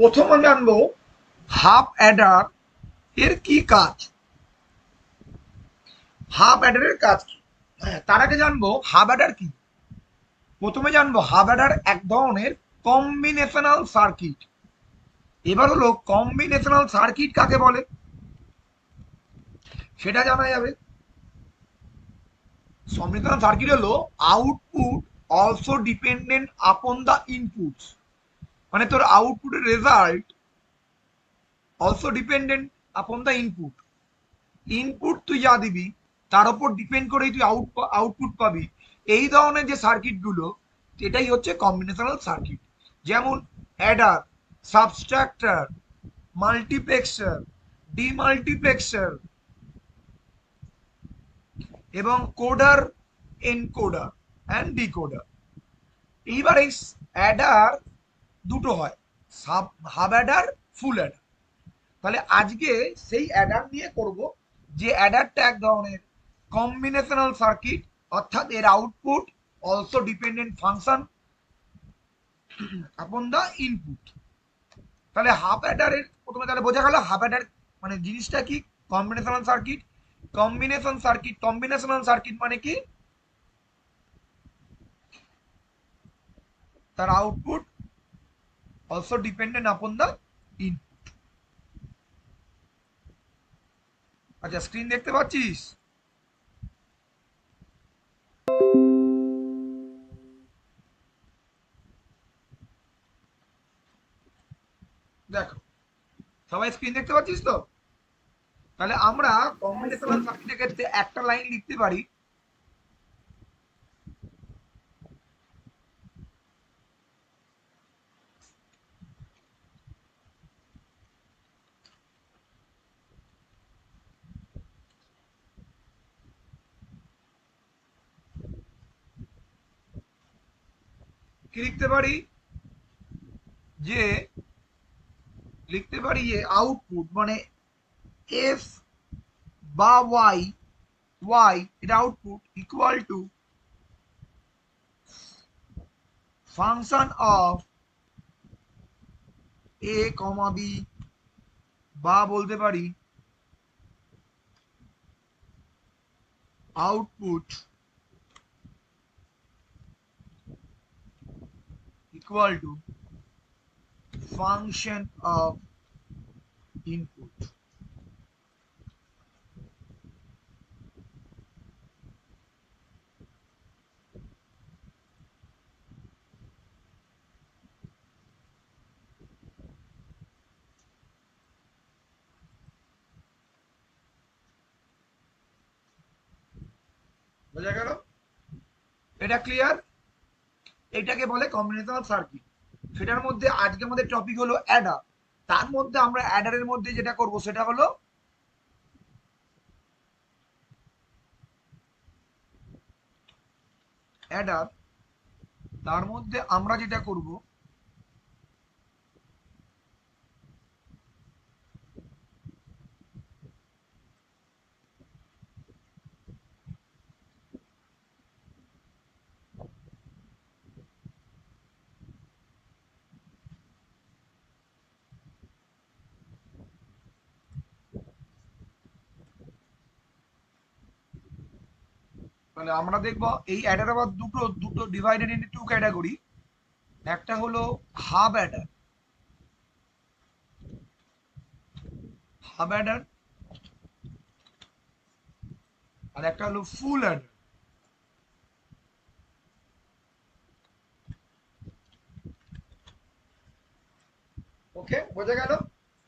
প্রথমে জানবো half Eder এর কি কাজ। হাফ অ্যাডারের কাজ কি? হ্যাঁ, তার আগে জানবো হাফ অ্যাডার কি। প্রথমে জানবো হাফ অ্যাডার এক ধরনের কম্বিনেশনাল সার্কিট। এবার হলো কম্বিনেশনাল সার্কিট কাকে বলে সেটা জানা যাবে। কম্বিনেশনাল সার্কিট হলো output also dependent upon the inputs, মানে তোর আউটপুটের result also dependent upon the input. Input তুই যা দিবি তার উপর ডিপেন্ড করেই তুই আউটপুট পাবি। এই ধরনের যে সার্কিটগুলো এটাই হচ্ছে কম্বিনেশনাল সার্কিট। যেমন অ্যাডার, সাবস্ট্রাক্টর, মাল্টিপ্লেক্সার, ডিমাল্টিপ্লেক্সার এবং কোডার, এনকোডার অ্যান্ড ডিকোডার। এইবার এই অ্যাডার দুটো হয়, হাফ অ্যাডার, ফুল অ্যাডার। তাহলে আজকে সেই অ্যাডার নিয়ে করব, যে অ্যাডারটা এক ধরনের কম্বিনেশনাল সার্কিট, অর্থাৎ এর আউটপুট অলসো ডিপেন্ডেন্ট ফাংশন আপন দা ইনপুট। তাহলে হাফ অ্যাডারের প্রথমে তাহলে বোঝা গেল হাফ অ্যাডার মানে জিনিসটা কি। কম্বিনেশনাল সার্কিট, কম্বিনেশনাল সার্কিট মানে কি, তার আউটপুট অলসো ডিপেন্ডেন্ট আপন দা ইনপুট। আচ্ছা, স্ক্রিন দেখতে পাচ্ছিস? দেখো, সবাই স্ক্রিন দেখতে পাচ্ছিস তো? তাহলে আমরা কম্বিনেশনাল সার্কিটের ক্ষেত্রে একটা লাইন লিখতে পারি, কি লিখতে পারি, যে লিখতে পারি যে আউটপুট মানে এফ বা ওয়াই, এটা output equal to function of A comma B, বা বলতে পারি output equal to function of input. বোঝা গেল? এটা ক্লিয়ার? এটাকে বলে কম্বিনেশনাল সার্কিট। সেটার মধ্যে আজকে আমাদের টপিক হলো অ্যাডার। তার মধ্যে আমরা অ্যাডারের মধ্যে যেটা করব সেটা হলো অ্যাডার। তার মধ্যে আমরা যেটা করব তাহলে আমরা দেখব এই অ্যাডার আবার দুটো দুটো ডিভাইডেড ইনটু টু ক্যাটাগরি। একটা হলো হাফ অ্যাডার, অ্যাডার, আর একটা হলো ফুল অ্যাডার। ওকে, বোঝা গেল?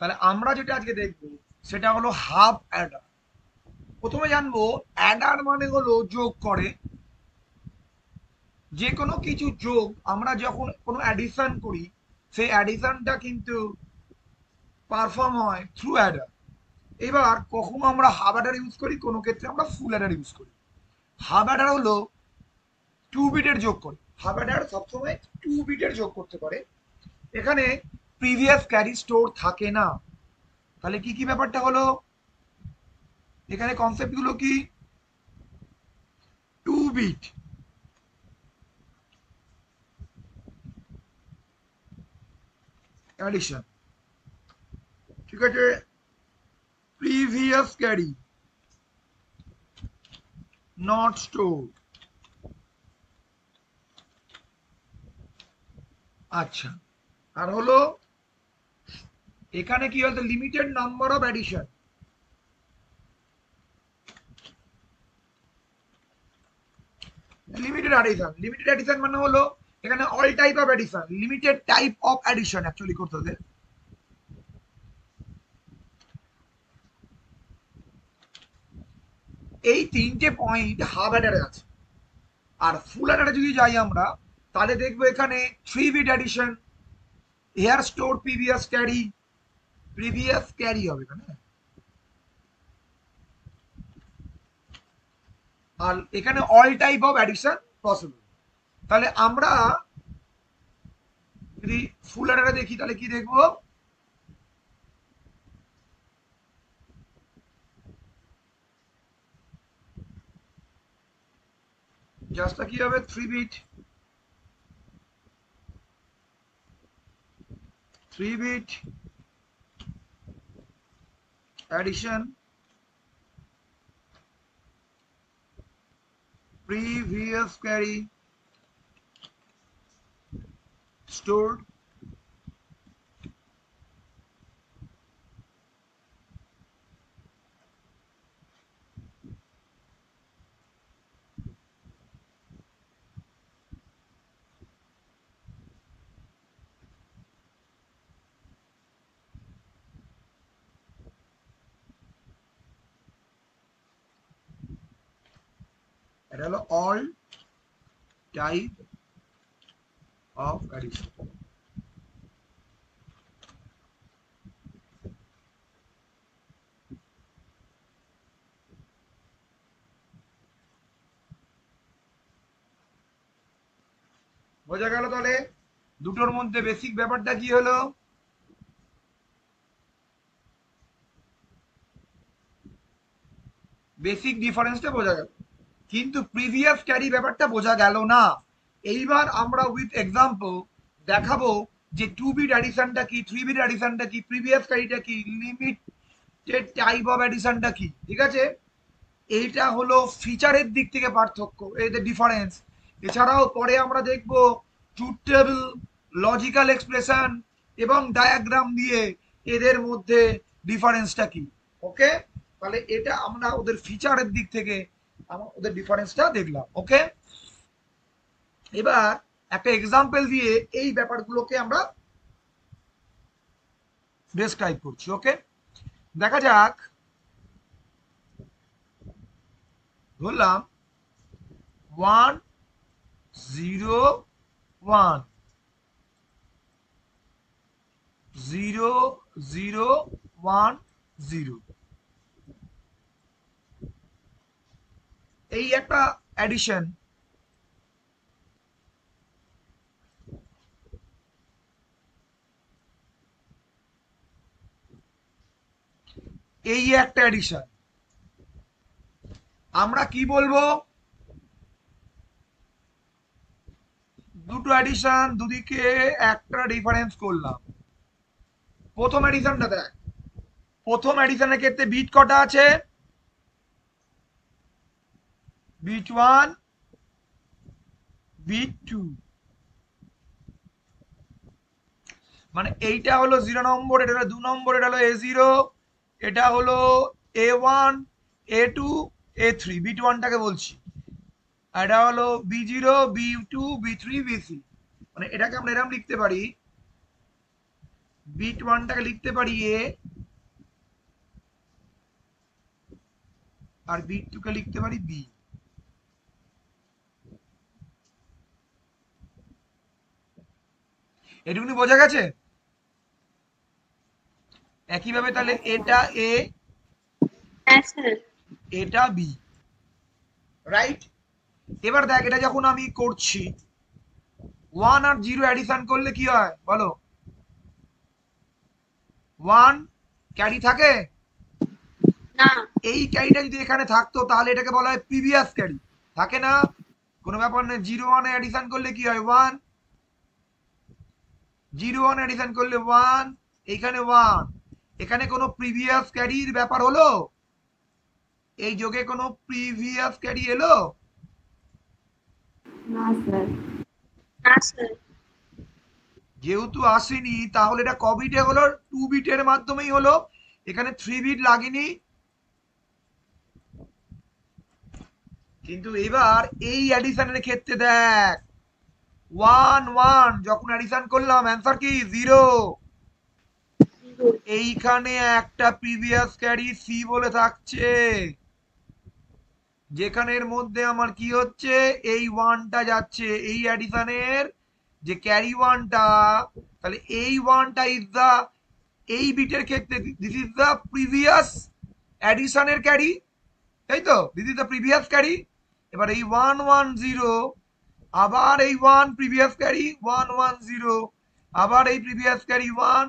তাহলে আমরা যেটা আজকে দেখবো সেটা হলো হাফ অ্যাডার। প্রথমে জানবো অ্যাডার মানে হলো যোগ করে। যে কোনো কিছু যোগ আমরা যখন কোনো অ্যাডিশন করি, সেই অ্যাডিশনটা কিন্তু পারফর্ম হয় থ্রু অ্যাডার। এবার কখনো আমরা হাফ অ্যাডার ইউজ করি, কোনো ক্ষেত্রে আমরা ফুল অ্যাডার ইউজ করি। হাফ অ্যাডার হলো 2 বিটের যোগ করে। হাফ অ্যাডার সবসময় 2 বিটের যোগ করতে পারে। এখানে প্রিভিয়াস ক্যারি স্টোর থাকে না। তাহলে কি কি ব্যাপারটা হলো, এখানে কনসেপ্ট গুলো কি, 2 বিট অ্যাডিশন, লিখেছে প্রিভিয়াস ক্যারি নট স্টোর। আচ্ছা, আর হলো এখানে কি হলো limited number of addition. Limited addition মানে হলো এখানে all type of addition, limited type of addition actually করতে হবে। এই তিনটে পয়েন্ট হাফ অ্যাডারে আছে। আর ফুল অ্যাডারে যদি যাই আমরা তাহলে দেখবো এখানে 3 bit addition, here store previous carry হবে এখানে। আর এখানে all type of addition possible. তাহলে আমরা যদি ফুল অ্যাডারে দেখি তাহলে কি দেখবো, জাস্টটা কি হবে 3 bit addition previous carry stored এটা হলো অল টাইপ অফ অ্যাডিশন। বোঝা গেল? তাহলে দুটোর মধ্যে বেসিক ব্যাপারটা কি হলো, বেসিক ডিফারেন্সটা বোঝা গেল, কিন্তু প্রিভিয়াস ক্যারি ব্যাপারটা বোঝা গেল না। এইবার আমরা উইথ এক্সাম্পল দেখাবো যে 2 বিট অ্যাডিশনটা কি, 3 বিট অ্যাডিশনটা কি, প্রিভিয়াস ক্যারিটা কি, লিমিটেড টাইপ অফ অ্যাডিশনটা কি। ঠিক আছে, এইটা হলো ফিচারের দিক থেকে পার্থক্য, এদের ডিফারেন্স। এছাড়াও পরে আমরা দেখব ট্রুথ টেবিল, লজিক্যাল এক্সপ্রেশন এবং ডায়াগ্রাম দিয়ে এদের মধ্যে ডিফারেন্সটা কি। ওকে, তাহলে এটা আমরা ওদের ফিচারের দিক থেকে ওদের ডিফারেন্সটা দেখলাম। ওকে, এবার একটা এক্সাম্পল দিয়ে এই ব্যাপারগুলোকে আমরা ডেসক্রাইব করছি। ওকে, দেখা যাক, ধরলাম 1 0 1 0 0 1 0, এই একটা অ্যাডিশন। এই একটা অ্যাডিশন, আমরা কি বলবো, দুটো অ্যাডিশন, দুদিকে একটা ডিফারেন্স করলাম। প্রথম অ্যাডিশনটা দেখ, প্রথম অ্যাডিশনের ক্ষেত্রে বিট কটা আছে, বিট 1 বিট 2, মানে এইটা হলো 0 নম্বর, এটা হলো 2 নম্বর, এটা হলো A0, এটা হলো A1 A2 A3, বিট 1টাকে বলছি, আর এটা হলো B0 B2 B3 B3। মানে এটাকে আমরা এরকম লিখতে পারি, বিট 1টাকে লিখতে পারি A, আর বিট 2 কে লিখতে পারি B। এটুকুনি বোঝা গেছে? একইভাবে তাহলে এটা A, এটা B, রাইট? এবার দেখ, এটা যখন আমি করছি 1 আর 0 অ্যাডিশন করলে কি হয় বলো, 1 ক্যারি থাকে না। এই ক্যারিটা যদি এখানে থাকতো তাহলে এটাকে বলা হয় প্রিভিয়াস ক্যারি, থাকে না, কোনো ব্যাপার নেই। 0 1 অ্যাডিশন করলে কি হয় 1, 0 1 অ্যাডিশন করলে 1, এইখানে 1, এখানে কোনো প্রিভিয়াস ক্যারির ব্যাপার হলো? এই যোগে কোনো প্রিভিয়াস ক্যারি এলো? না স্যার। যেহেতু আসেনি তাহলে এটা ক বিটে হলো? 2 বিটের মাধ্যমেই হলো, এখানে 3 বিট লাগেনি। কিন্তু এবার এই অ্যাডিশনের ক্ষেত্রে দেখ, 1 1 যখন অ্যাডিশন করলাম অ্যান্সার কি 0। এইখানে একটা প্রিভিয়াস ক্যারি সি বলে থাকছে, যেখানের মধ্যে আমার কি হচ্ছে, এই ওয়ানটা যাচ্ছে এই অ্যাডিশনের যে ক্যারি ওয়ানটা, তাহলে এই ওয়ানটা ইজ দা, এই বিটের ক্ষেত্রে দিস ইজ দা প্রিভিয়াস অ্যাডিশনের ক্যারি, তাই তো, this is the previous carry. এবার এই 1 1 0, আবার এই 1 প্রিভিয়াস ক্যারি 1 1 0, আবার এই প্রিভিয়াস ক্যারি 1,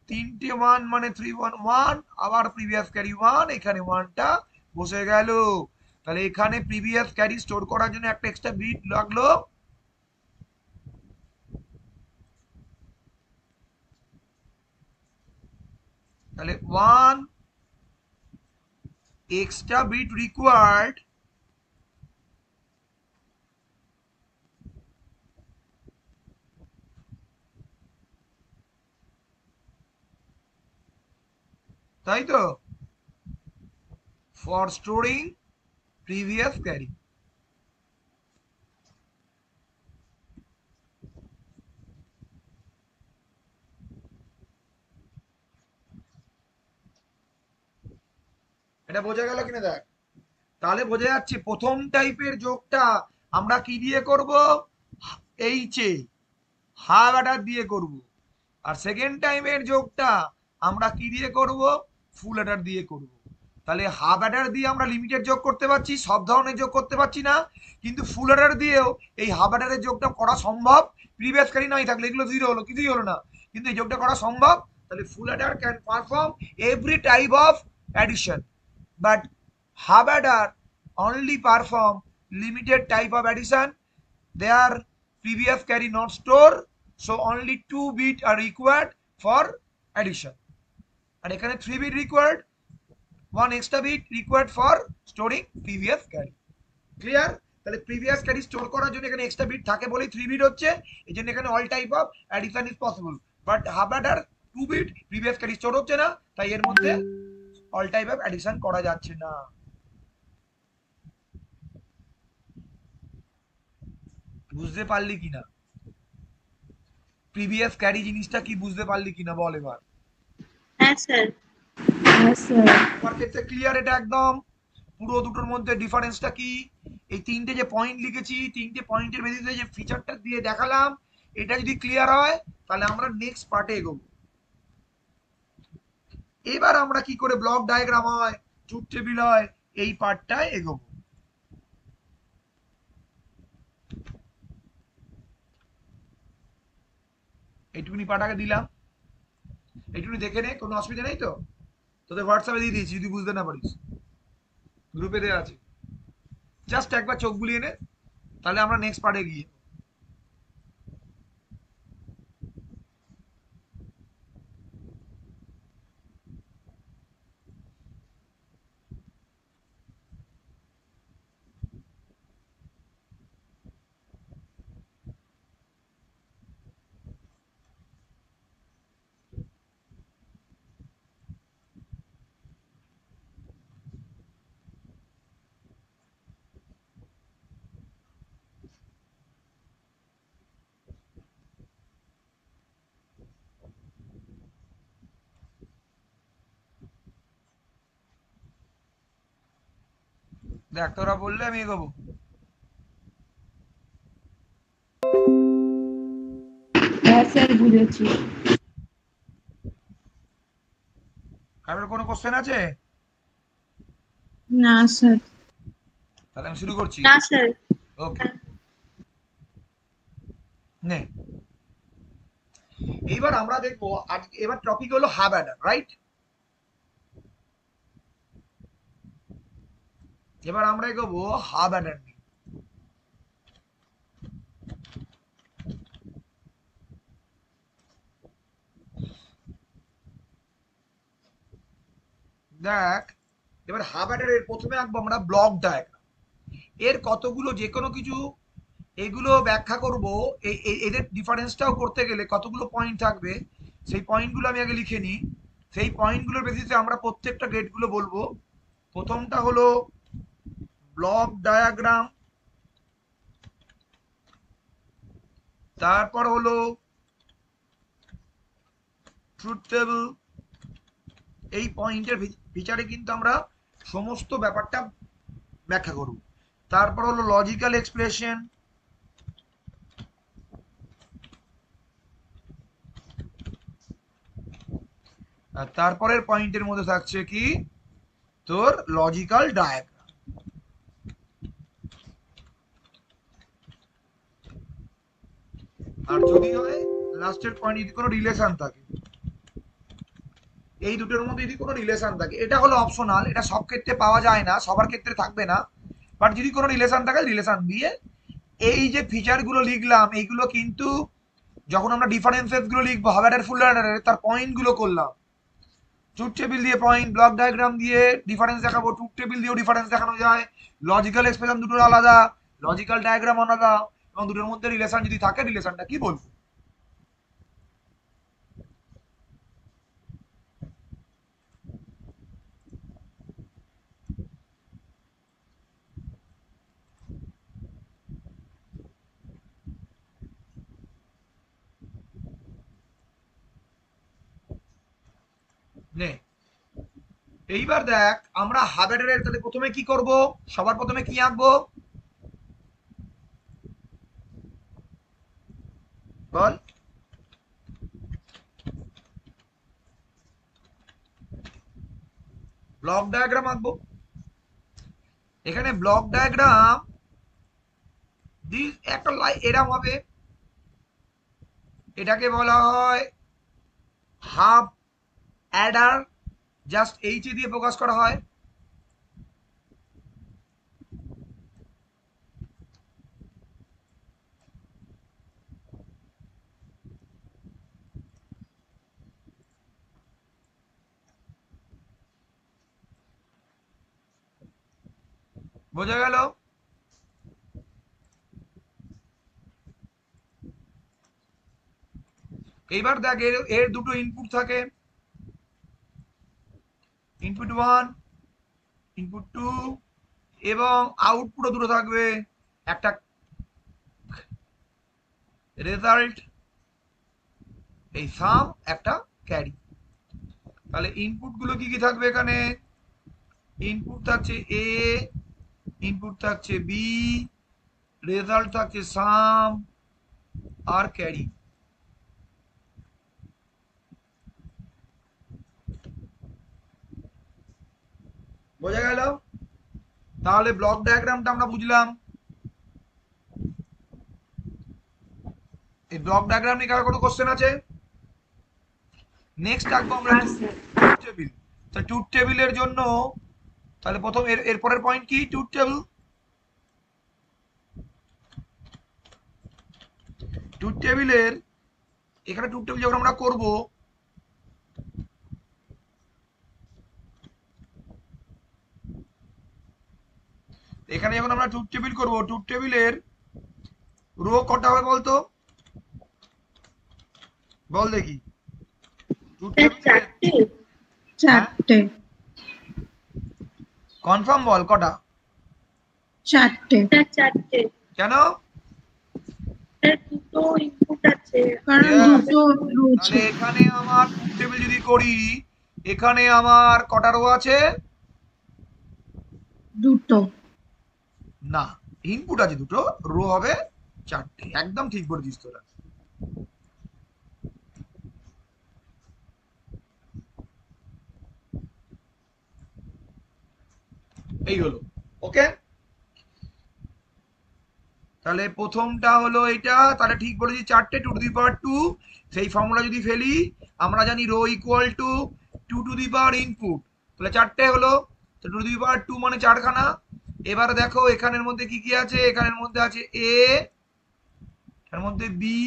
তিনটে 1 মানে 3 1 1, আবার প্রিভিয়াস ক্যারি 1, এখানে 1টা বসে গেল। তাহলে এখানে প্রিভিয়াস ক্যারি স্টোর করার জন্য একটা এক্সট্রা বিট লাগলো। তাহলে 1 এক্সট্রা বিট রিকোয়ার্ড, তাই তো, ফর স্টোরিং প্রিভিয়াস ক্যারি। এটা বোঝা গেল কিনা দেখ। তাহলে বোঝা যাচ্ছে প্রথম টাইপের যোগটা আমরা কি দিয়ে করব, এইচে হাফ অ্যাডার দিয়ে করব। আর সেকেন্ড টাইমের যোগটা আমরা কি দিয়ে করব, ফুল অ্যাডার দিয়ে করব। তাহলে হাফ অ্যাডার দিয়ে আমরা লিমিটেড যোগ করতে পারছি, সব ধরনের যোগ করতে পারছি না, কিন্তু ফুল অ্যাডার দিয়েও এই হাফ অ্যাডারের যোগটা করা সম্ভব। প্রিভিয়াস ক্যারি নাই থাকলে এগুলো জিরো হলো, কিছুই হলো না, কিন্তু এই যোগটা করা সম্ভব। তাহলে ফুল Eder can perform every type of addition, but half adder only perform limited type of addition. Their previous carry not store, so only 2 bit are required for addition. And এখানে 3 bit required, 1 extra bit required for storing previous carry. Clear? তাহলে previous carry store করার জন্য এখানে extra bit থাকে বলেই 3 bit হচ্ছে, এই জন্য এখানে all type of addition is possible. But half adder 2 bit previous carry store হচ্ছে না, তাই এর মধ্যে অল টাইপ অফ অ্যাডিশন করা যাচ্ছে না। বুঝতে পারলি কিনা? প্রিভিয়াস ক্যারি জিনিসটা কি বুঝতে পারলি কিনা বল এবার। হ্যাঁ স্যার। হ্যাঁ স্যার। আমার ক্ষেত্রে ক্লিয়ার এটা একদম? পুরো দুটোর মধ্যে ডিফারেন্সটা কি, এই তিনটে যে পয়েন্ট লিখেছি, তিনটে পয়েন্টের বেসিসে যে ফিচারটা দিয়ে দেখালাম, এটা যদি ক্লিয়ার হয় তাহলে আমরা নেক্সট পার্টে এগোবো। এবার আমরা কি করে ব্লক ডায়াগ্রাম হয়, ট্রুথ টেবিল হয়, এই পার্টটায় এগোবো। এইটুকুনি পার্ট আগে দিলাম, এইটুকুনি দেখে নে, কোনো অসুবিধা নেই তো? তোদের হোয়াটসঅ্যাপে দিয়ে দিয়েছি, যদি বুঝতে না পারিস গ্রুপে দেওয়া আছে, জাস্ট একবার চোখ বুলিয়ে নে, তাহলে আমরা নেক্সট পার্টে গিয়ে। দেখ তোরা বললে আমি এগোবো। হ্যাঁ স্যার বুঝেছি। কারোর কোনো কোশ্চেন আছে? না স্যার। তাহলে আমি শুরু করছি। না স্যার। ওকে, নে এইবার আমরা দেখবো, এবার টপিক হলো হাব অ্যাডার, রাইট? এবার আমরা এগোবো হাব অ্যাডার নিয়ে। দেখ, এবার হাবাডারের প্রথমে আঁকবো আমরা ব্লক ডায়াগ্রাম। এর কতগুলো যে কোনো কিছু এগুলো ব্যাখ্যা করব, এদের ডিফারেন্সটাও করতে গেলে কতগুলো পয়েন্ট থাকবে সেই পয়েন্টগুলো আমি আগে লিখে নিই। সেই পয়েন্টগুলোর বেসিসে আমরা প্রত্যেকটা গ্রেডগুলো বলবো। প্রথমটা হলো ব্লক ডায়াগ্রাম, তারপর হলো ট্রুথ টেবিল। এই পয়েন্টের বিচারে কিন্তু আমরা সমস্ত ব্যাপারটা ব্যাখ্যা করব। তারপর হলো লজিক্যাল এক্সপ্রেশন, আর তারপরের পয়েন্টের মধ্যে থাকছে কি তোর লজিক্যাল ডায়াগ্রাম। আর যদি হয় লাস্টের পয়েন্ট যদি কোনো রিলেশন থাকে, এই দুটোর মধ্যে যদি কোনো রিলেশন থাকে, এটা হলো অপশনাল, এটা সব ক্ষেত্রে পাওয়া যায় না, সবার ক্ষেত্রে থাকবে না, বাট যদি কোনো রিলেশন থাকে রিলেশন দিয়ে এই যে ফিচার গুলো লিখলাম এইগুলো কিন্তু যখন আমরা ডিফারেন্সেস গুলো লিখবো হাবাডার ফুল তার পয়েন্ট গুলো করলাম। ট্রুথ টেবিল দিয়ে পয়েন্ট, ব্লক ডায়াগ্রাম দিয়ে ডিফারেন্স দেখাবো, ট্রুথ টেবিল দিয়েও ডিফারেন্স দেখানো যায়, লজিক্যাল এক্সপ্রেশন দুটোর আলাদা, লজিক্যাল ডায়াগ্রাম আলাদা, এবং দুটোর মধ্যে রিলেশন যদি থাকে রিলেশনটা কি বলবো। নে, এইবার দেখ আমরা হাবাডারের তাহলে প্রথমে কি করব, সবার প্রথমে কি আঁকবো বল। ব্লক ডায়াগ্রাম আঁকবো। এখানে ব্লক ডায়াগ্রাম একটা এরম হবে, এটাকে বলা হয় হাফ অ্যাডার, জাস্ট এইচ দিয়ে প্রকাশ করা হয়। বোঝা গেল? এইবার দেখ এর দুটো ইনপুট থাকে, ইনপুট 1, ইনপুট 2, এবং আউটপুটও দুটো থাকবে, একটা রেজাল্ট এই সাম, একটা ক্যারি। তাহলে ইনপুট গুলো কি কি থাকবে এখানে, ইনপুট থাকছে এ, ইনপুট থাকছে বি, রেজাল্ট থাকছে সাম আর ক্যারি। বোঝা গেল? তাহলে ব্লক ডায়াগ্রামটা আমরা বুঝলাম। এই ব্লক ডায়াগ্রাম নিয়ে কারো কোনো কোশ্চেন আছে? নেক্সট আঁকবো আমরা ট্রুথ টেবিল। তো ট্রুথ টেবিলের জন্য তাহলে প্রথম এর পরের পয়েন্ট কি, ট্রুথ টেবিল। ট্রুথ টেবিলের এখানে ট্রুথ টেবিল যখন আমরা করব, এখানে যখন আমরা ট্রুথ টেবিল করব, ট্রুথ টেবিলের রো কটা হবে বলতো, বল দেখি। ট্রুথ টেবিলের চারটে। কনফার্ম বল কটা? চারটে। চারটে। কেন? দুটো ইনপুট আছে, কারণ দুটো রয়েছে। এখানে আমার ট্রুথ টেবিল যদি করি, এখানে আমার কটা রো আছে? দুটো। না, ইনপুট আছে দুটো, রো হবে চারটে। একদম ঠিক বলেছিস তোরা। এই হলো, ওকে। তাহলে প্রথমটা হলো এটা, তাহলে ঠিক বলেছি চারটে, 2 টু দি পাওয়ার 2। সেই ফর্মুলা যদি ফেলি আমরা জানি row equal to 2 to the power input, তাহলে চারটে হলো। তো 2 টু দি পাওয়ার 2 মানে চারখানা। এবার দেখো এখানের মধ্যে কি কি আছে, এখানের মধ্যে আছে এ, এর মধ্যে বি,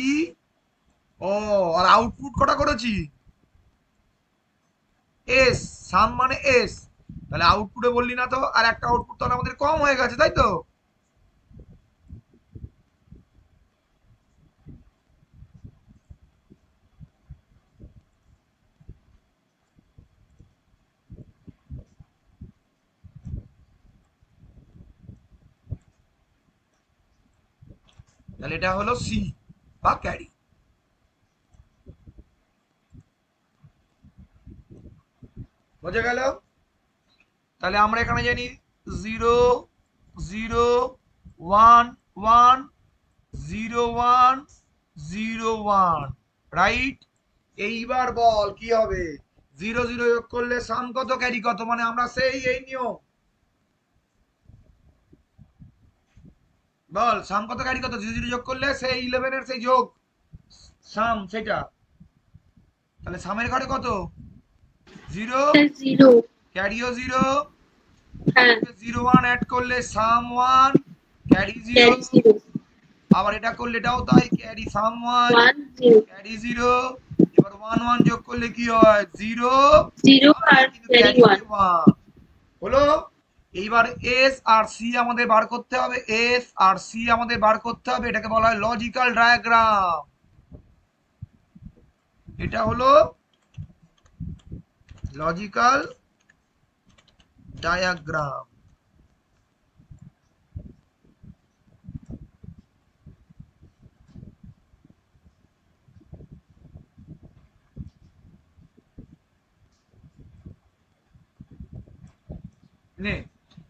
ও আর আউটপুট কটা করেছি, এস। সাম মানে এস, তাহলে আউটপুটে বললি না তো, আর একটা আউটপুট তাহলে আমাদের কম হয়ে গেছে, তাই তো? তাহলে এটা হলো সি বা ক্যারি। বোঝা গেল? তাহলে আমরা এখানে জানি 0 0 1 1 0 1 0 1, রাইট? এইবার বল কি হবে? 0 0 যোগ করলে সাম কত ক্যারি কত, মানে আমরা সেই এই নিয়ম, বল সাম কত ক্যারি কত, 0 0 যোগ করলে সেই 11 এর সেই যোগ সাম সেটা, তাহলে সামের ঘরে কত? 0, জিরো। ক্যারিও 0, হ্যাঁ, 0 1 অ্যাড করলে সাম 1, ক্যারি 0, ক্যারি জিরো। আবার এটা করলে এটাও তাই, ক্যারি সাম 1, 1 0 ক্যারি 0, এবার 1 1 যোগ করলে কি হয়? 0, 0 আর কিন্তু ক্যারি ক্যারি 1। 1 হলো। এইবার এস আর সি আমাদের বার করতে হবে, এস আর সি আমাদের বার করতে হবে, এটাকে বলা হয় লজিক্যাল ডায়াগ্রাম। এটা হলো লজিক্যাল ডায়াগ্রাম। নে,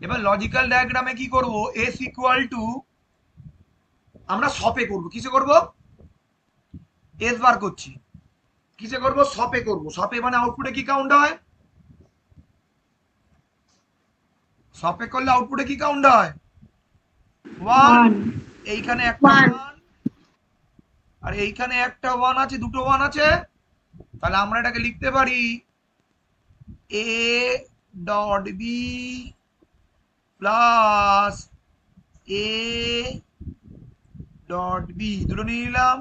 এবার লজিক্যাল ডায়াগ্রামে কি করব? এস ইকুয়াল টু, আমরা শপে করব, কিসে করব? এস বার করছি, কিসে করব? শপে করব। শপে মানে আউটপুটে কি কাউন্ট হয়? শপে করলে আউটপুটে কি কাউন্ট হয়? 1। 1 এইখানে একটা 1 1 আর এইখানে একটা 1 আছে, দুটো 1 আছে, তাহলে আমরা এটাকে লিখতে পারি A dot B plus A dot B, দুটো নিয়ে নিলাম।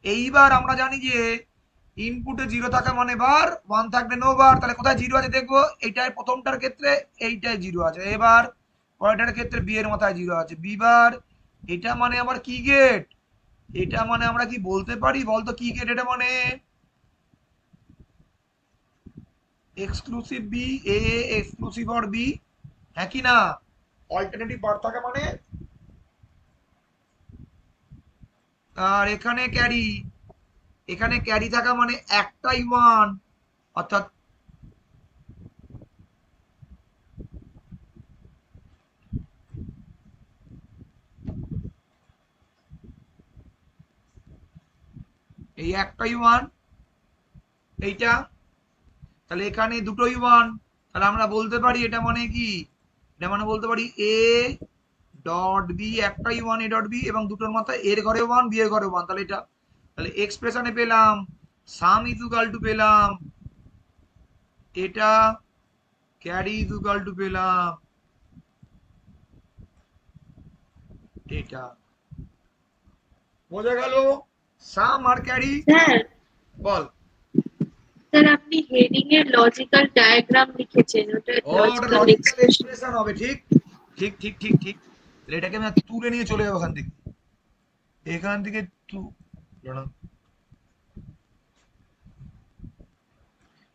এইবার আমরা জানি যে ইনপুটে 0 থাকা মানে বার, 1 থাকলে নো বার, তাহলে কোথায় 0 আছে দেখবো, এইটাই প্রথমটার ক্ষেত্রে এইটাই 0 আছে। এবার পরেরটার ক্ষেত্রে বি এর মাথায় 0 আছে, বি বার। এটা মানে আবার কি গেট? এটা মানে আমরা কি বলতে পারি বলতো, কি গেট এটা মানে? Exclusive B, A exclusive or B, হ্যাঁ কি না? অল্টারনেটিভ বার থাকা মানে। আর এখানে ক্যারি, এখানে ক্যারি থাকা মানে একটাই 1, অর্থাৎ এই একটাই 1, এইটা, তাহলে এখানে দুটোই 1, তাহলে আমরা বলতে পারি এটা মানে কি? এটা মানে বলতে পারি এ ডট বি একটাই 1, এ ডট বি, এবং দুটোর মাথায় এর ঘরে 1 বি এর ঘরে 1, তাহলে এটা, তাহলে এক্সপ্রেশনে পেলাম সাম ইকুয়াল টু পেলাম এটা, ক্যারি ইকুয়াল টু পেলাম এটা। বোঝা গেল? সাম আর ক্যারি। স্যার, বল। স্যার আপনি হেডিং এর লজিক্যাল ডায়াগ্রাম লিখেছেন, ওটা ও, ওটা লজিক্যাল লজিক্যাল এক্সপ্রেশন। এক্সপ্রেশন হবে, ঠিক ঠিক ঠিক ঠিক ঠিক। তাহলে এটাকে আমি তুলে নিয়ে চলে যাবো ওখান থেকে, এখান থেকে তু দাঁড়া,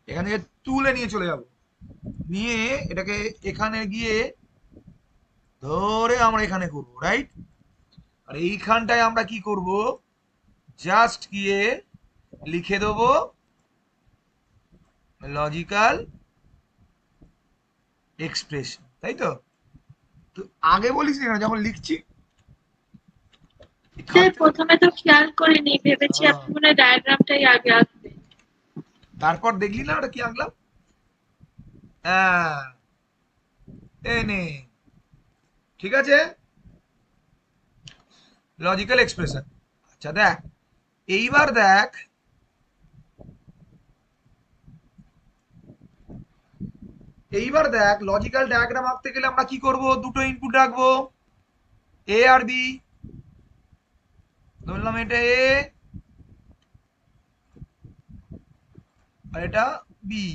এখান থেকে তুলে নিয়ে চলে যাব, নিয়ে এটাকে এখানে গিয়ে ধরে আমরা এখানে করব, রাইট? আর এইখানটায় আমরা কি করব? জাস্ট গিয়ে লিখে দেবো লজিক্যাল এক্সপ্রেশন, তাই তো? তো আগে বলিস না যখন লিখছি স্যার খামটা। প্রথমে তো খেয়াল করিনি, ভেবেছি হ্যাঁ, আপনি মনে হয় ডায়াগ্রামটাই আগে আঁকবেন। তারপর দেখলি না ওটা কি আঁকলাম? হ্যাঁ, এই নে, ঠিক আছে, লজিক্যাল এক্সপ্রেশন। আচ্ছা দেখ, এইবার দেখ, এইবার দেখ লজিক্যাল ডায়াগ্রাম আঁকতে গেলে আমরা কি করব? দুটো ইনপুট রাখবো, এ আর বি। ধরলাম এটা এ আর এটা বি,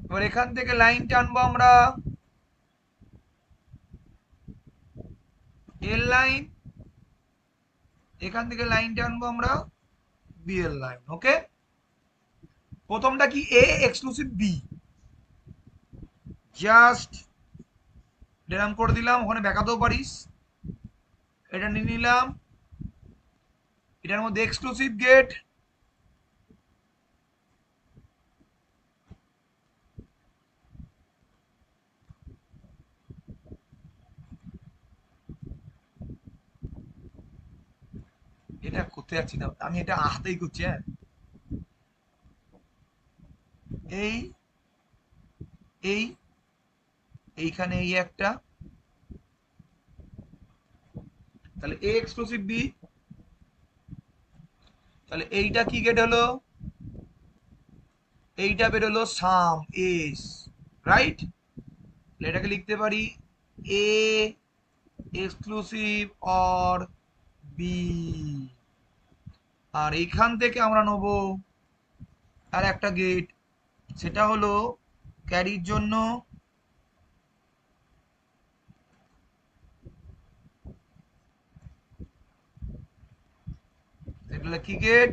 এবার এখান থেকে লাইন টানবো আমরা এল লাইন, এখান থেকে লাইন টানবো আমরা বি এল লাইন। ওকে, প্রথমটা কি এ এক্সক্লুসিভ বি, জাস্ট ডেরাম করে দিলাম, ওখানে ব্যাকাতেও পারিস। এটা নিয়ে নিলাম, এটার মধ্যে এক্সক্লুসিভ গেট, এটা করতে যাচ্ছি না আমি, এটা হাতেই করছি। হ্যাঁ, এই এই এইখানে এই একটা, তাহলে এ এক্সক্লুসিভ বি, তাহলে এইটা কি গেট হলো, এইটা বেরোলো সাম এস, রাইট। এটাকে লিখতে পারি এ এক্সক্লুসিভ অর বি। আর এইখান থেকে আমরা নেব আর একটা গেট, সেটা হলো ক্যারির জন্য এটা কি গেট,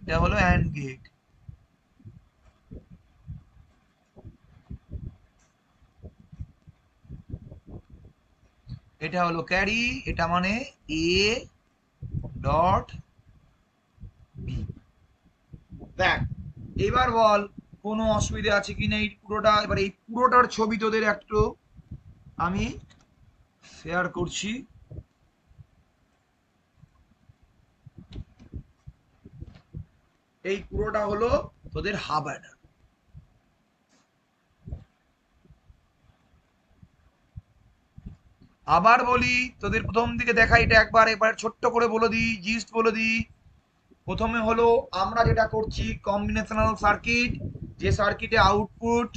এটা হলো অ্যান্ড গেট। এটা হলো ক্যারি, এটা মানে এ ডট বি। দেখ এবার বল কোনো অসুবিধা আছে কিনা এই পুরোটা, এবার এই পুরোটার ছবি তোদের একটু আমি শেয়ার করছি। এই পুরোটা হলো তোদের হাব অ্যাডার। আবার বলি তোদের প্রথম দিকে দেখা, এটা একবার এবার ছোট্ট করে বলে দিই, জিস্ট বলে দিই। প্রথমে হলো আমরা যেটা করছি কম্বিনেশনাল সার্কিট, যে সার্কিটে আউটপুট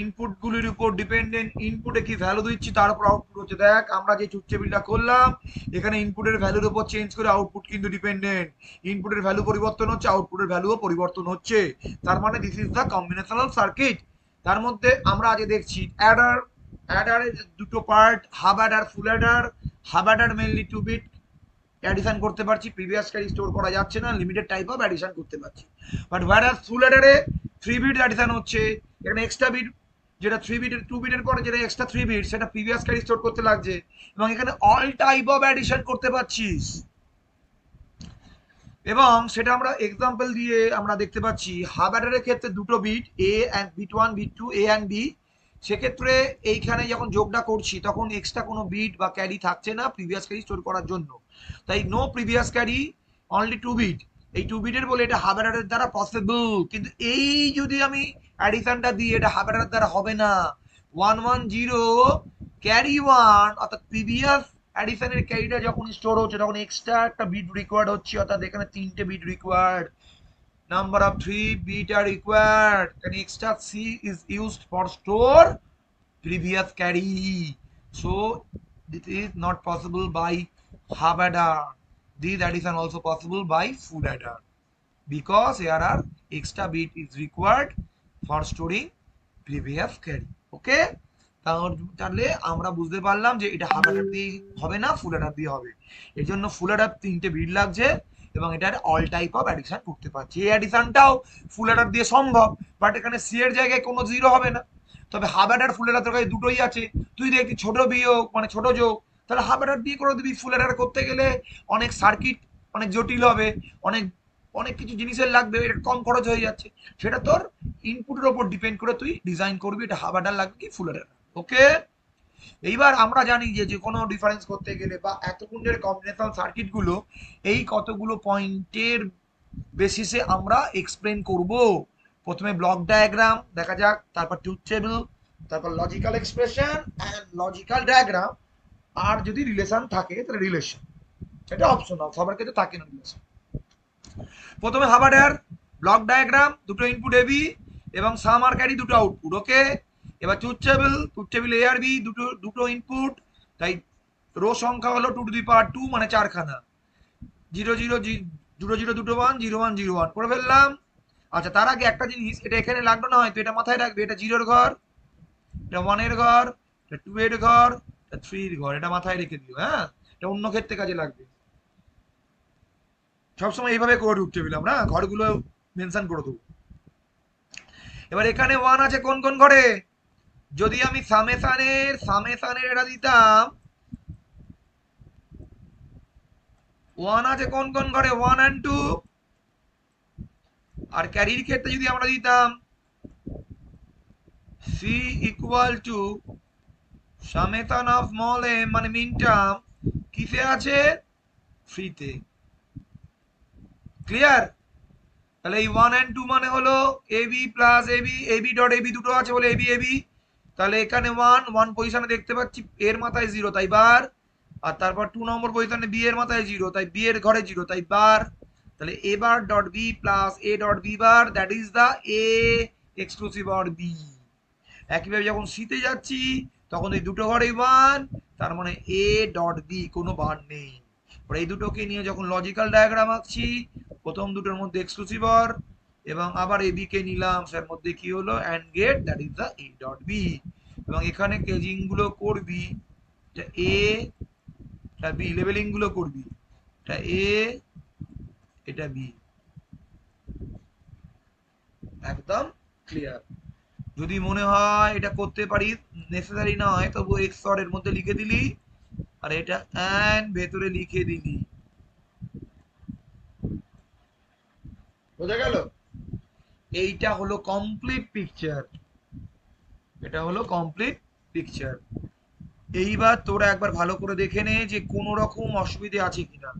ইনপুট গুলির উপর ডিপেন্ডেন্ট, ইনপুটে কি ভ্যালু দিচ্ছি তার উপর আউটপুট হচ্ছে। দেখ আমরা যে চুট টেবিলটা করলাম, এখানে ইনপুটের ভ্যালুর উপর চেঞ্জ করে আউটপুট কিন্তু ডিপেন্ডেন্ট, ইনপুটের ভ্যালু পরিবর্তন হচ্ছে, আউটপুটের ভ্যালুও পরিবর্তন হচ্ছে। তার মানে this is the combinational circuit. তার মধ্যে আমরা আজ দেখছি অ্যাডার, অ্যাডারের দুটো part, half adder, full adder. Half adder mainly 2 bit addition করতে পারছি, প্রিভিয়াস ক্যারি স্টোর করা যাচ্ছে না, লিমিটেড টাইপ অফ অ্যাডিশন করতে পারছি। বাট হোয়ারাস ফুল অ্যাডারে 3 বিট অ্যাডিশন হচ্ছে, এখানে এক্সট্রা বিট যেটা 3 বিটের 2 বিটের পরে যেটা এক্সট্রা 3 বিট সেটা প্রিভিয়াস ক্যারি স্টোর করতে লাগছে, এবং এখানে অল টাইপ অফ অ্যাডিশন করতে পারছিস। এবং সেটা আমরা এক্সাম্পল দিয়ে আমরা দেখতে পাচ্ছি হাব অ্যাডারের ক্ষেত্রে দুটো bit A and bit 1 bit 2 A and B, সেক্ষেত্রে এইখানে যখন যোগটা করছি তখন এক্সট্রা কোনো বিট বা ক্যারি থাকছে না প্রিভিয়াস ক্যারি স্টোর করার জন্য, তাই no previous carry, only 2 bit. এই 2 বিটের বলে এটা হাব অ্যাডারের দ্বারা পসিবল, কিন্তু এই যদি আমি অ্যাডিশনটা দিই এটা হাব অ্যাডারের দ্বারা হবে না। 110 ক্যারি 1 অর্থাৎ প্রিভিয়াস অ্যাডিশনের ক্যারিটা যখন স্টোর হচ্ছে তখন এক্সট্রা একটা বিট রিকোয়ার্ড হচ্ছে, অর্থাৎ এখানে 3টে bit required, number of 3 bit are required, and extra c is used for store previous carry, so this is not possible by half adder. This addition also possible by full adder because here are extra bit is required for storing previous carry. Okay, তাহলে আমরা বুঝতে পারলাম যে এটা half Eder দিয়ে হবে না, ফুল Eder দিয়ে হবে। এর জন্য ফুল অ্যাডার 3টে বিট লাগছে এবং এটার অল টাইপ অফ অ্যাডিশন করতে পারছি। এই অ্যাডিশনটাও ফুল অ্যাডার দিয়ে সম্ভব, বাট এখানে সি এর জায়গায় কোনো জিরো হবে না। তবে হাফ অ্যাডার ফুল অ্যাডার তোর কাছে দুটোই আছে, তুই দেখবি ছোট বিয়োগ মানে ছোট যোগ, তাহলে হাফ অ্যাডার দিয়ে করে দিবি। ফুল অ্যাডার করতে গেলে অনেক সার্কিট অনেক জটিল হবে, অনেক অনেক কিছু জিনিসের লাগবে, এটা কম খরচ হয়ে যাচ্ছে, সেটা তোর ইনপুটের ওপর ডিপেন্ড করে তুই ডিজাইন করবি এটা হাফ অ্যাডার লাগবে কি ফুল অ্যাডার। ওকে, এইবার আমরা জানি যে যে কোনো ডিফারেন্স করতে গেলে বা এতক্ষণের কম্বিনেশনাল সার্কিট গুলো এই কতগুলো পয়েন্টের বেসিসে আমরা এক্সপ্লেন করব। প্রথমে ব্লক ডায়াগ্রাম দেখা যাক, তারপর ট্রুথ টেবিল, তারপর logical expression and logical diagram, আর যদি রিলেশন থাকে তাহলে রিলেশন, এটা অপশনাল, সবার ক্ষেত্রে থাকে না রিলেশন। প্রথমে হাবাডার ব্লক ডায়াগ্রাম, দুটো ইনপুট এবি এবং সাম আর ক্যারি দুটো আউটপুট। ওকে, এবার ট্রুথ টেবিল এ আর বি দুটো দুটো ইনপুট, তাই রো সংখ্যা হলো 2 টু দি পাওয়ার 2 মানে 4খানা, 0 0 0 0 দুটো 1 0 1 0 1 করে ফেললাম। আচ্ছা, তার আগে একটা জিনিস, এটা এখানে লাগলো না, হয়তো এটা মাথায় রাখবে, এটা 0 এর ঘর, এটা 1 এর ঘর, এটা 2 এর ঘর, এটা 3 এর ঘর, এটা মাথায় রেখে দিও। হ্যাঁ, এটা অন্য ক্ষেত্রে কাজে লাগবে। সবসময় এইভাবে করে ঢুকতে পেলাম না, ঘরগুলো মেনশন করে দেবো। এবার এখানে 1 আছে কোন কোন ঘরে? যদি আমি সামেশানের এটা দিতাম, 1 আছে কোন কোন ঘরে? 1 and 2। আর ক্যারির ক্ষেত্রে যদি আমরা দিতাম C equal to summation of small M, মানে মিন টার্ম কিসে আছে? ফ্রিতে। ক্লিয়ার? তাহলে এই 1 and 2 মানে হলো AB plus AB, AB dot AB দুটো আছে বলে এবি এবি। তাহলে এখানে 1 পজিশনে দেখতে পাচ্ছি, এর মাথায় 0 তাই বার। আর তারপর 2 নম্বর পজিশনে বি এর মাথায় 0 তাই বি এর ঘরে 0 তাই বার। তাহলে A bar dot B plus A dot B bar, that is the A exclusive or B. একইভাবে যখন সিতে যাচ্ছি তখন এই দুটো ঘরেই 1, তার মানে এ ডট বি কোনো বার নেই। এই দুটোকে নিয়ে যখন লজিক্যাল ডায়াগ্রাম আঁকছি, প্রথম দুটোর মধ্যে এক্সক্লুসিভ অর, এবং আবার এ বি কে নিলাম, সের মধ্যে কি হলো? And gate, that is the A dot B. এবং এখানে কেজিং গুলো করবি, এটা এ, এটা বি, লেভেলিং গুলো করবি, এটা এ, এটা বি। একদম ক্লিয়ার? যদি মনে হয় এটা করতে পারি, নেসেসারি না হয় তবু এক্স অর এর মধ্যে লিখে দিলি, আর এটা অ্যান্ড ভেতরে লিখে দিলি। বোঝা গেল? এইটা হলো কমপ্লিট পিকচার, এটা হলো কমপ্লিট পিকচার। এইবার তোরা একবার ভালো করে দেখে নে যে কোনো রকম অসুবিধে আছে কিনা।